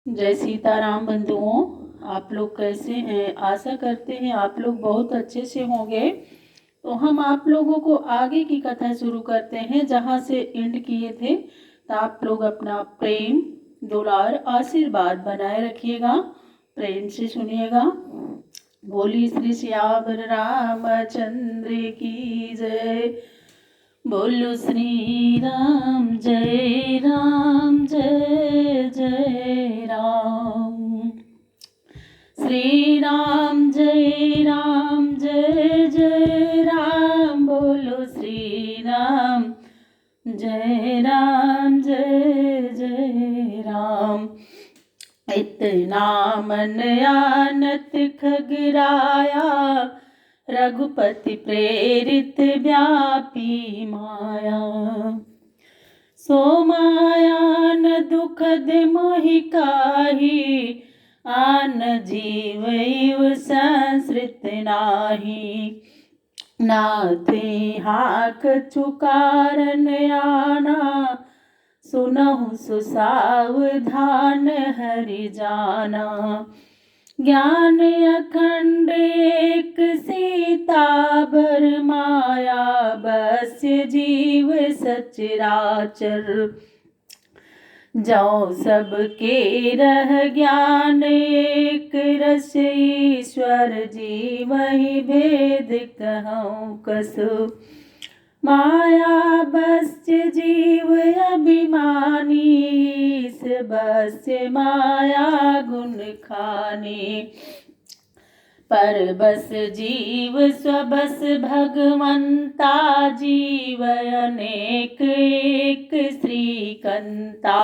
जय सीताराम बंधुओं। आप लोग कैसे हैं? आशा करते हैं आप लोग बहुत अच्छे से होंगे। तो हम आप लोगों को आगे की कथा शुरू करते हैं जहाँ से एंड किए थे। तो आप लोग अपना प्रेम, दुलार, आशीर्वाद बनाए रखिएगा, प्रेम से सुनिएगा। बोली श्री श्यावर रामचंद्र की जय। बोलो श्री राम जय जय राम। श्री राम जय राम। बोलो श्री राम जय राम। इतना मन आनत खगराया, रघुपति प्रेरित व्यापी माया। सो माया न दुखद मोहि काही, आन जीव संसृत नाही। नाथे हाक चुकारन आना, सुनहु सुसावधान हरि जाना। ज्ञान अखंड एक सीता बर माया, बस्य जीव सचराचर। जो सबके रह ज्ञान एक रस, ईश्वर जी वही भेद कहूँ कसु। माया बस्य जीव अभिमानी, इस बस्य माया गुण खानी। पर बस जीव स्वबस भगवंता, जीव अनेक एक श्रीकंता।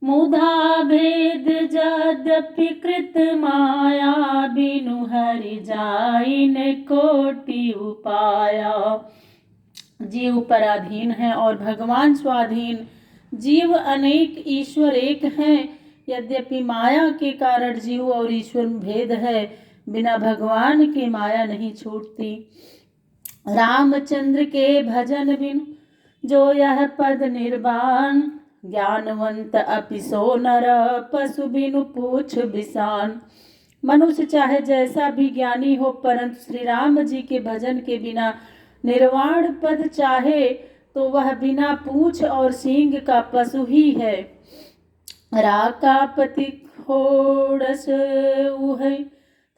मुधा भेद यद्यपि कृत माया, बिनु हरि जाइन कोटि उपाया। जीव पराधीन है और भगवान स्वाधीन। जीव अनेक, ईश्वर एक है। यद्यपि माया के कारण जीव और ईश्वर में भेद है, बिना भगवान के माया नहीं छूटती। रामचंद्र के भजन बिन जो यह पद निर्वाण, ज्ञानवंत अपि सो नर पशु बिनु पूछ बिसान। मनुष्य चाहे जैसा भी ज्ञानी हो, परंतु श्री राम जी के भजन के बिना निर्वाण पद चाहे तो वह बिना पूछ और सींग का पशु ही है। राकापति खोड़स उहै,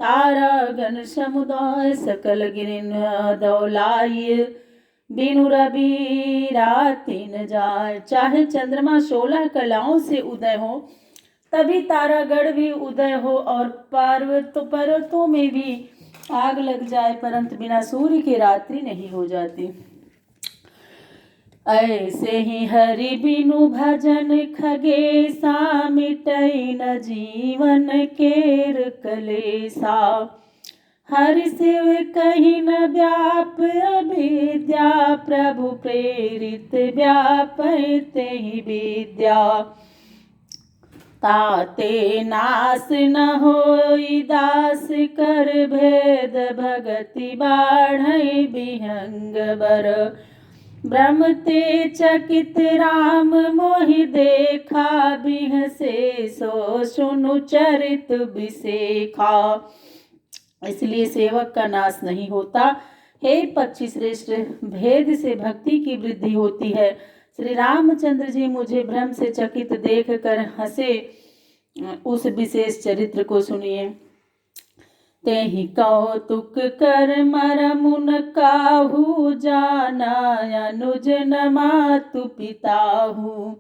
तारा गण समुदाय सकल गिरिन दौलाई। बिनु रवि राति न जाए। चाहे चंद्रमा 16 कलाओं से उदय हो, तभी तारागढ़ भी उदय हो और पर्वतों में भी आग लग जाए, परंतु बिना सूर्य की रात्रि नहीं हो जाती। ऐसे ही हरि बिनु भजन खगेसा, मिटई न जीवन केर कलेसा। हरि शिव कहीं न व्याप अविद्या, प्रभु प्रेरित व्यापते ही विद्या। ताते नाश न होई दास, कर भेद भगति बाढ़ई विहंग बर। ब्रह्म ते चकित राम मोहि देखा, बिहसे सो सुनु चरित बिसेखा। इसलिए सेवक का नाश नहीं होता। हे पक्षी श्रेष्ठ, भेद से भक्ति की वृद्धि होती है। श्री रामचंद्र जी मुझे भ्रम से चकित देख कर हंसे, उस विशेष चरित्र को सुनिए। तेहि कौतुक कर मरमुन काहू, जाना अनुज न मातु पिताहू।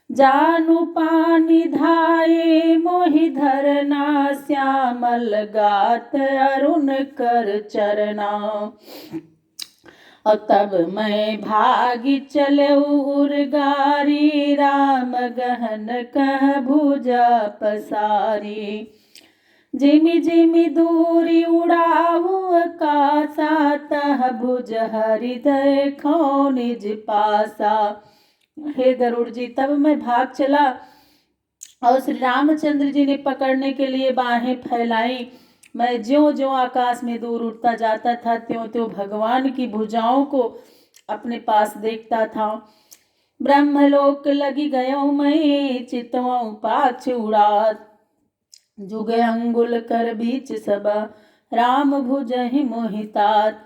जानु पानी धाये मोहि धरना, श्यामल गात अरुण कर चरना। और तब मैं भागी चले उर्गारी, राम गहन कह भुजा पसारी। जिमि जिमि दूरी उड़ाऊ आकाशा, तह भुज हृदय खो निज पासा। हे गरुड़ जी, तब मैं भाग चला और श्री रामचंद्र जी ने पकड़ने के लिए बाहें फैलाई। मैं ज्यों ज्यों आकाश में दूर उठता जाता था, त्यों त्यों भगवान की भुजाओं को अपने पास देखता था। ब्रह्मलोक लगी गयो मैं, चितवऊ पाछ उड़ात। जुग अंगुल कर बीच सबा, राम भुजहि मोहितात।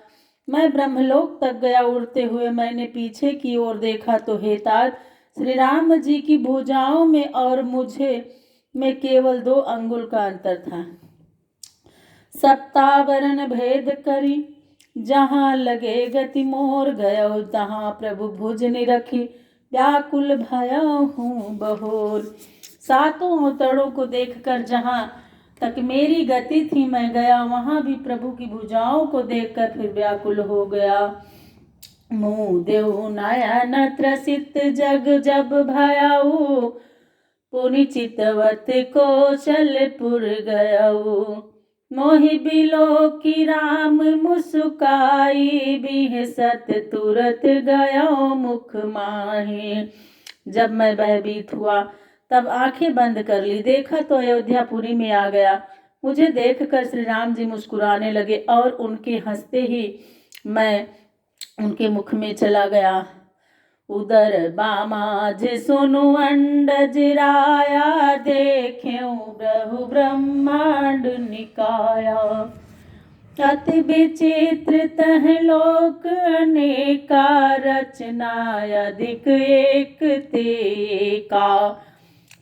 मैं ब्रह्मलोक तक गया उड़ते हुए, मैंने पीछे की ओर देखा तो हे तात, श्री राम जी की भुजाओं में और मुझे में केवल 2 अंगुल का अंतर था। सप्तावरण भेद करी, जहाँ लगे गति मोर, गयो तहाँ प्रभु भुज निरखी, व्याकुल भया हूँ बहोर। 7 अवतरणों को देखकर जहाँ तक मेरी गति थी मैं गया, वहां भी प्रभु की भुजाओं को देखकर फिर व्याकुल हो गया। मुँह देव नयन त्रसित जग जब भयाऊ, पुनि चितवत कौशलपुर गयाऊ। मोहि बिलो की राम मुस्काई, बिहसत तुरत गयो मुख माही। जब मैं भयभीत हुआ तब आंखें बंद कर ली, देखा तो अयोध्यापुरी में आ गया। मुझे देखकर श्री राम जी मुस्कुराने लगे और उनके हंसते ही मैं उनके मुख में चला गया। उदर बामाज सुनु अंडज राया, देख्यो बहु ब्रह्मांड निकाया। अति विचित्र तह लोक अनेका, रचना अधिक एक ते का।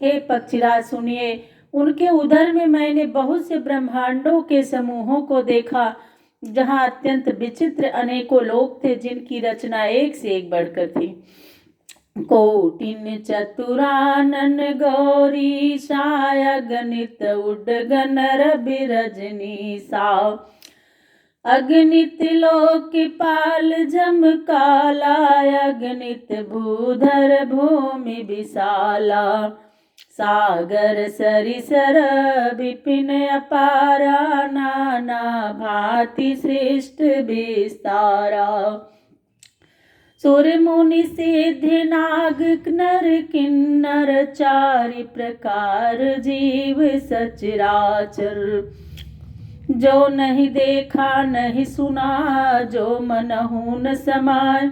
हे पक्षीराज सुनिए, उनके उदर में मैंने बहुत से ब्रह्मांडों के समूहों को देखा, जहाँ अत्यंत विचित्र अनेकों लोक थे, जिनकी रचना एक से एक बढ़कर थी। कोटिन चतुरानन गौरी साय, अगणित उडगन रवि रजनी सा। अगणित लोकपाल जम काला, अगणित भूधर भूमि विशाला। सागर सरिसर विपिन अपारा, नाना भांति सृष्ट विस्तारा। सुर मुनि सिद्धि नाग नर किन्नर, चारि प्रकार जीव सचराचर। जो नहीं देखा नहीं सुना, जो मनहु न समाय,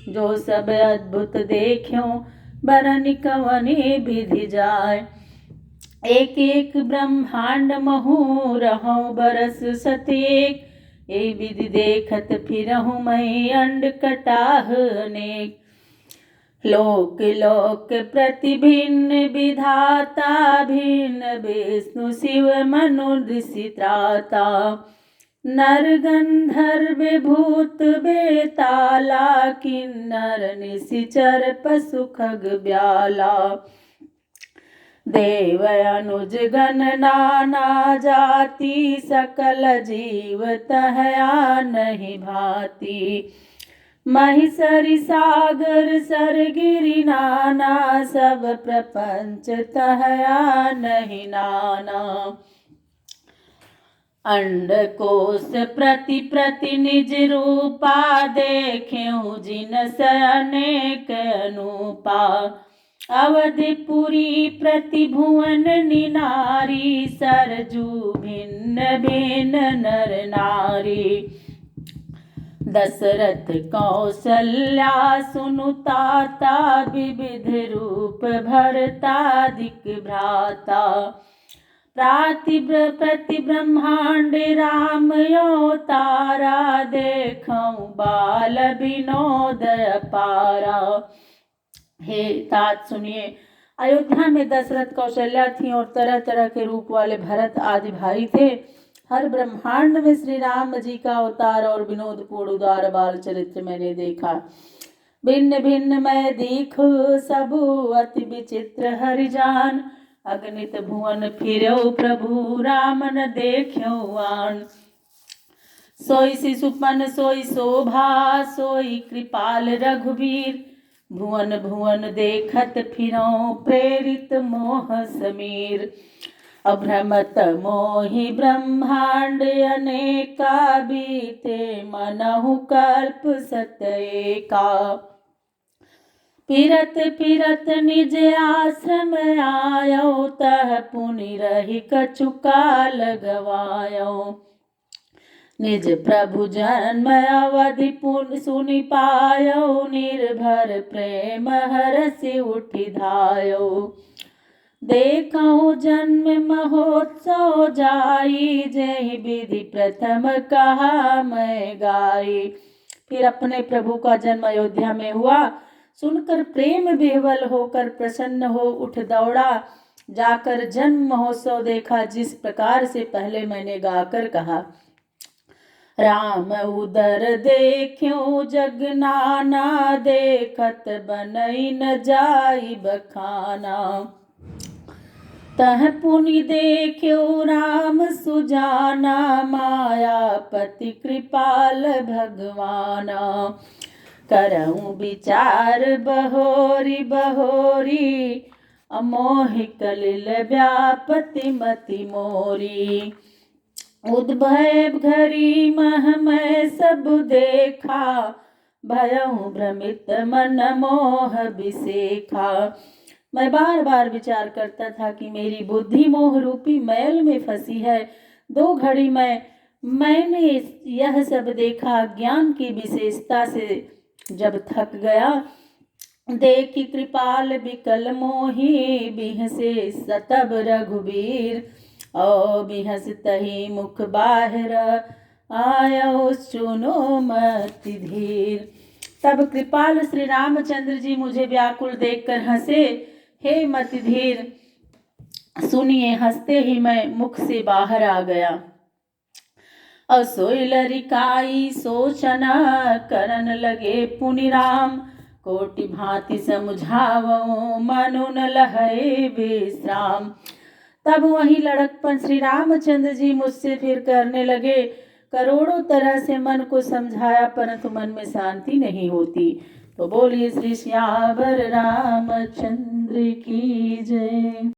जो सब अद्भुत देखियो, बरन कवनि विधि जाय। एक एक ब्रह्मांड महु रहूं बरस सतेक, ये विधि देखत फिरहूं मैं अंड कटाह अनेक। लोक लोक प्रति भिन्न विधाता, भिन्न विष्णु शिव मनु ऋषि त्राता। नर गंधर्व भूत बेताला, किन्नर निशिचर पशु खग ब्याला। देव अनुज गण नाना जाति, सकल जीव तहया नहीं भांति। महिषरि सागर सरगिरि नाना, सब प्रपंच तहया नहीं नाना। अंडकोश प्रति प्रति निज रूपा, देख्यो जिनस अनेक अनूपा। अवधिपुरी प्रति भुवन निनारी, सरजू भिन्न भिन्न नर नारी। दशरथ कौसल्या सुनुताता, विविध रूप भरतादिक भ्राता। प्रति ब्रह्मांड राम अवतारा, देखऊं बाल विनोद अपारा। हे तात सुनिए, अयोध्या में दशरथ कौशल्या थी और तरह तरह के रूप वाले भरत आदि भाई थे। हर ब्रह्मांड में श्री राम जी का अवतार और विनोदपूर्ण उदार बाल चरित्र मैंने देखा। भिन्न भिन्न मैं देखो सबु, अति विचित्र हरिजान। अगणित भुवन फिरो प्रभु, राम न देखो आन। सोई शिशुपन सोई शोभा, सोई कृपाल रघुवीर। भुवन भुवन देखत फिरो, प्रेरित मोह समीर। अभ्रमत मोहि ब्रह्मांड अनेका, बीते मनहु कल्प सत एका। फिरत फिरत निज आश्रम आयो, तह पुनि रहि कछु काल गवायो। निज प्रभु जन्म अवधि पुन सुनि पायो, निर्भर प्रेम हरसि उठि धायो। देखऊँ जन्म महोत्सव जाई, जय विधि प्रथम कहा मैं गाई। फिर अपने प्रभु का जन्म अयोध्या में हुआ, सुनकर प्रेम विह्वल होकर प्रसन्न हो उठ दौड़ा। जाकर जन्म महोत्सव देखा, जिस प्रकार से पहले मैंने गाकर कहा। राम उदर देख्यो जग नाना, देखत बनई न जाई बखाना। तह पुनि देख्यो राम सुजाना, मायापति कृपाल भगवाना। करऊँ विचार बहोरी बहोरी, अमोहि कलिल व्यापति मति मोरी। उद्भय घरी मह मैं सब देखा, भयऊँ भ्रमित मन मोह बिसेखा। मैं बार बार विचार करता था कि मेरी बुद्धि मोह रूपी मैल में फंसी है। 2 घड़ी मैंने यह सब देखा। ज्ञान की विशेषता से जब थक गया, देखी कृपाल बिकल मोही, बिहसे सतब रघुबीर। ओ बिहस तही मुख बाहर, आयो सुनो मति धीर। तब कृपाल श्री रामचंद्र जी मुझे व्याकुल देखकर हंसे। हे मति धीर, सुनिए। हंसते ही मैं मुख से बाहर आ गया। असोई लरिकाई सोचना, करन लगे पुनि राम। कोटि भांति समझावो, मनु न लहै विश्राम। तब वही लड़कपन श्री रामचंद्र जी मुझसे फिर करने लगे। करोड़ों तरह से मन को समझाया, परंतु मन में शांति नहीं होती। तो बोलिए श्री श्यावर रामचंद्र की जय।